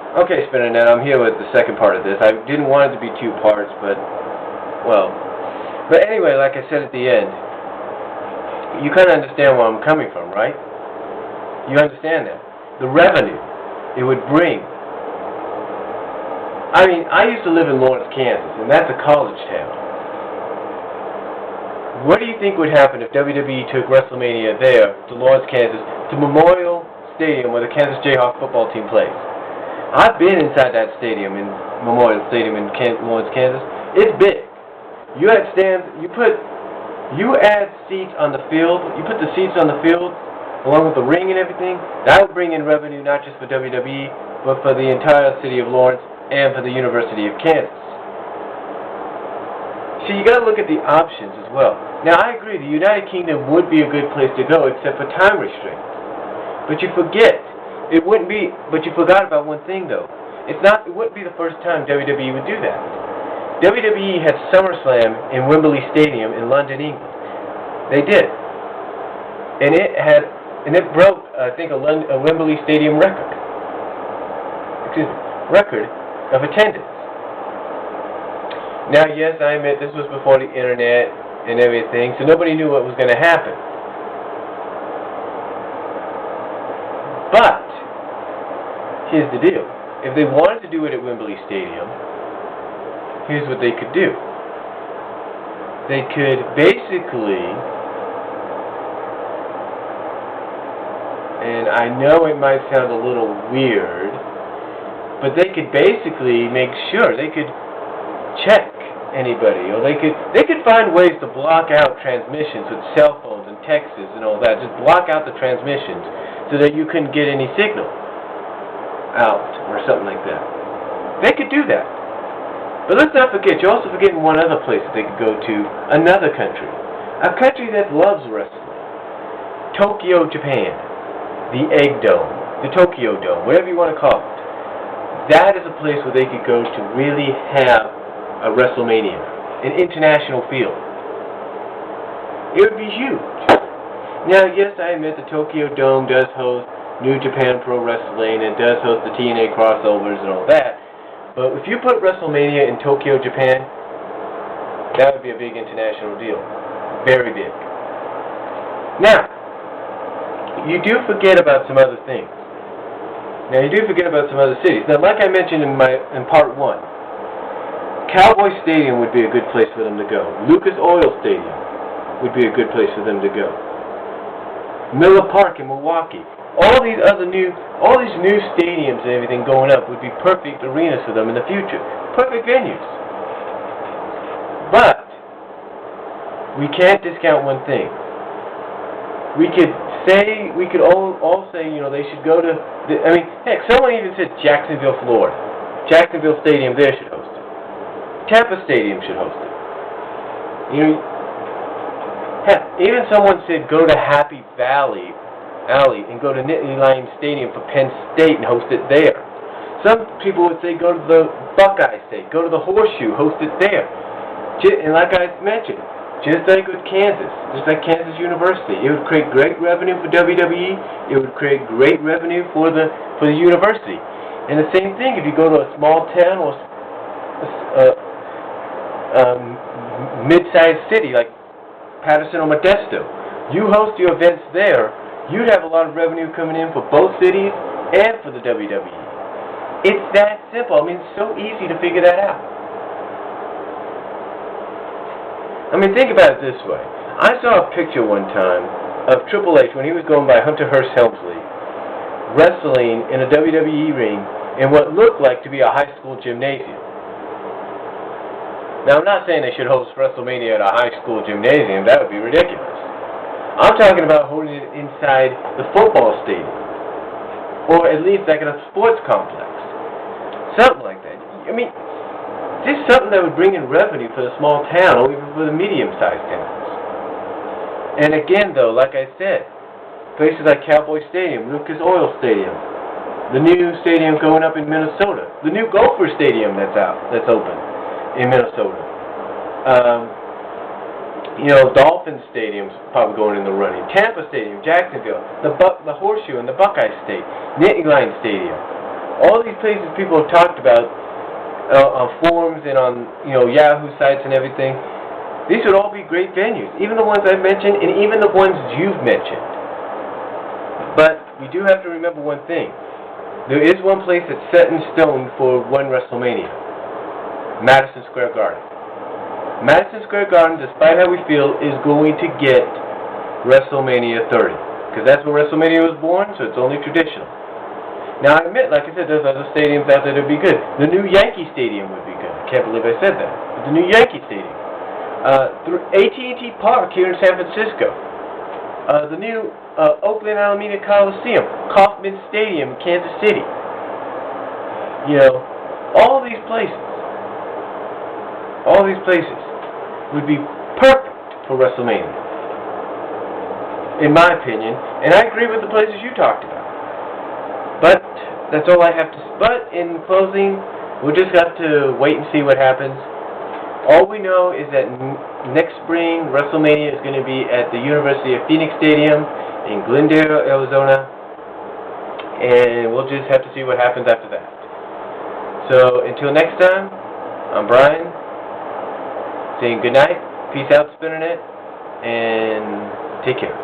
Okay, Spinnernet, I'm here with the second part of this. I didn't want it to be two parts, but anyway, like I said at the end, you kind of understand where I'm coming from, right? You understand that. The revenue it would bring. I mean, I used to live in Lawrence, Kansas, and that's a college town. What do you think would happen if WWE took Wrestlemania there to Lawrence, Kansas, to Memorial Stadium where the Kansas Jayhawks football team plays? I've been inside that stadium, in Memorial Stadium in Lawrence, Kansas. It's big. You had stands, you add seats on the field, you put the seats on the field, along with the ring and everything. That would bring in revenue not just for WWE, but for the entire city of Lawrence and for the University of Kansas. So you got to look at the options as well. Now I agree, the United Kingdom would be a good place to go, except for time restraints. But you forget, it wouldn't be. But you forgot about one thing though. It wouldn't be the first time WWE would do that. WWE had SummerSlam in Wembley Stadium in London, England. They did, and it broke, I think, a Wembley Stadium record. Record of attendance. Now, yes, I admit this was before the internet and everything, so nobody knew what was going to happen. But here's the deal: if they wanted to do it at Wembley Stadium, here's what they could do. They could basically, and I know it might sound a little weird, but they could basically make sure they could check anybody, or they could find ways to block out transmissions with cell phones and texts and all that. Just block out the transmissions so that you couldn't get any signal out or something like that. They could do that. But let's not forget, you're also forgetting one other place that they could go to, another country. A country that loves wrestling. Tokyo, Japan. The Egg Dome. The Tokyo Dome. Whatever you want to call it. That is a place where they could go to really have a Wrestlemania. An international field. It would be huge. Now, yes, I admit the Tokyo Dome does host New Japan Pro Wrestling and does host the TNA crossovers and all that. But if you put Wrestlemania in Tokyo, Japan, that would be a big international deal. Very big. Now, you do forget about some other things. Now, you do forget about some other cities. Now, like I mentioned in part one, Cowboy Stadium would be a good place for them to go. Lucas Oil Stadium would be a good place for them to go. Miller Park in Milwaukee. All these new stadiums and everything going up would be perfect arenas for them in the future. Perfect venues. But we can't discount one thing. We could all say, you know, they should go to heck, someone even said Jacksonville, Florida. Jacksonville Stadium there should host it. Tampa Stadium should host it. You know, heck, even someone said go to Happy Valley and go to Nittany Lion Stadium for Penn State and host it there. Some people would say go to the Buckeye State, go to the Horseshoe, host it there. And like I mentioned, just like with Kansas, just like Kansas University, it would create great revenue for WWE. It would create great revenue for the university. And the same thing if you go to a small town or mid-sized city like Patterson or Modesto, you host your events there. You'd have a lot of revenue coming in for both cities and for the WWE. It's that simple. I mean, it's so easy to figure that out. I mean, think about it this way. I saw a picture one time of Triple H when he was going by Hunter Hearst Helmsley wrestling in a WWE ring in what looked like to be a high school gymnasium. Now, I'm not saying they should host WrestleMania at a high school gymnasium. That would be ridiculous. I'm talking about holding it inside the football stadium. Or at least like in a sports complex. Something like that. I mean, just something that would bring in revenue for the small town or even for the medium-sized towns. And again, though, like I said, places like Cowboy Stadium, Lucas Oil Stadium, the new stadium going up in Minnesota, the new Gopher Stadium that's open in Minnesota. Dolphin Stadium's probably going in the running. Tampa Stadium, Jacksonville, the Horseshoe and the Buckeye State, Nittany Lion Stadium. All these places people have talked about on forums and on Yahoo sites and everything. These would all be great venues, even the ones I've mentioned and even the ones you've mentioned. But we do have to remember one thing. There is one place that's set in stone for one WrestleMania. Madison Square Garden. Madison Square Garden, despite how we feel, is going to get WrestleMania 30. Because that's where WrestleMania was born, so it's only traditional. Now, I admit, like I said, there's other stadiums out there that would be good. The new Yankee Stadium would be good. I can't believe I said that. But the new Yankee Stadium. AT&T Park here in San Francisco. The new Oakland Alameda Coliseum. Kauffman Stadium in Kansas City. All these places would be perfect for WrestleMania, in my opinion, and I agree with the places you talked about. But that's all I have to say. But in closing, we'll just have to wait and see what happens. All we know is that next spring, WrestleMania is going to be at the University of Phoenix Stadium in Glendale, Arizona, and we'll just have to see what happens after that. So until next time, I'm Brian, saying good night, peace out, Spinnernet, and take care.